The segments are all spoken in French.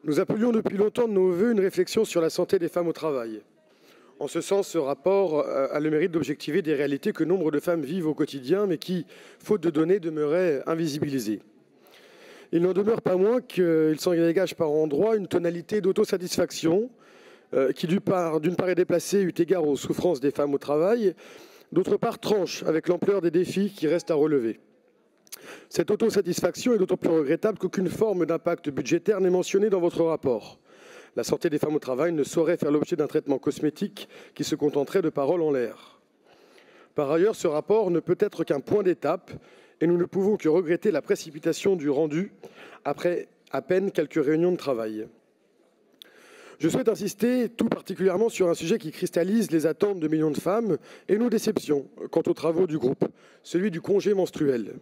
Nous appelions depuis longtemps de nos vœux une réflexion sur la santé des femmes au travail. En ce sens, ce rapport a le mérite d'objectiver des réalités que nombre de femmes vivent au quotidien, mais qui, faute de données, demeuraient invisibilisées. Il n'en demeure pas moins qu'il s'en dégage par endroits une tonalité d'autosatisfaction qui, d'une part, est déplacée eu égard aux souffrances des femmes au travail, d'autre part, tranche avec l'ampleur des défis qui restent à relever. Cette autosatisfaction est d'autant plus regrettable qu'aucune forme d'impact budgétaire n'est mentionnée dans votre rapport. La santé des femmes au travail ne saurait faire l'objet d'un traitement cosmétique qui se contenterait de paroles en l'air. Par ailleurs, ce rapport ne peut être qu'un point d'étape et nous ne pouvons que regretter la précipitation du rendu après à peine quelques réunions de travail. Je souhaite insister tout particulièrement sur un sujet qui cristallise les attentes de millions de femmes et nos déceptions quant aux travaux du groupe, celui du congé menstruel.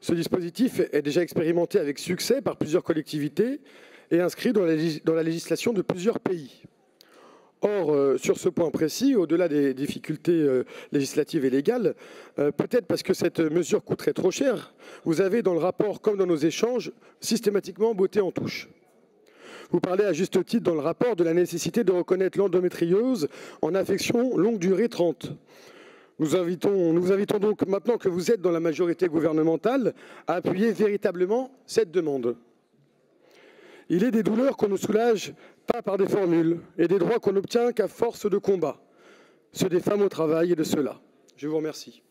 Ce dispositif est déjà expérimenté avec succès par plusieurs collectivités et inscrit dans la législation de plusieurs pays. Or, sur ce point précis, au-delà des difficultés législatives et légales, peut-être parce que cette mesure coûterait trop cher, vous avez dans le rapport comme dans nos échanges systématiquement botté en touche. Vous parlez à juste titre dans le rapport de la nécessité de reconnaître l'endométriose en affection longue durée 30. Nous vous invitons donc, maintenant que vous êtes dans la majorité gouvernementale, à appuyer véritablement cette demande. Il est des douleurs qu'on ne soulage pas par des formules et des droits qu'on n'obtient qu'à force de combat, ceux des femmes au travail et de ceux-là. Je vous remercie.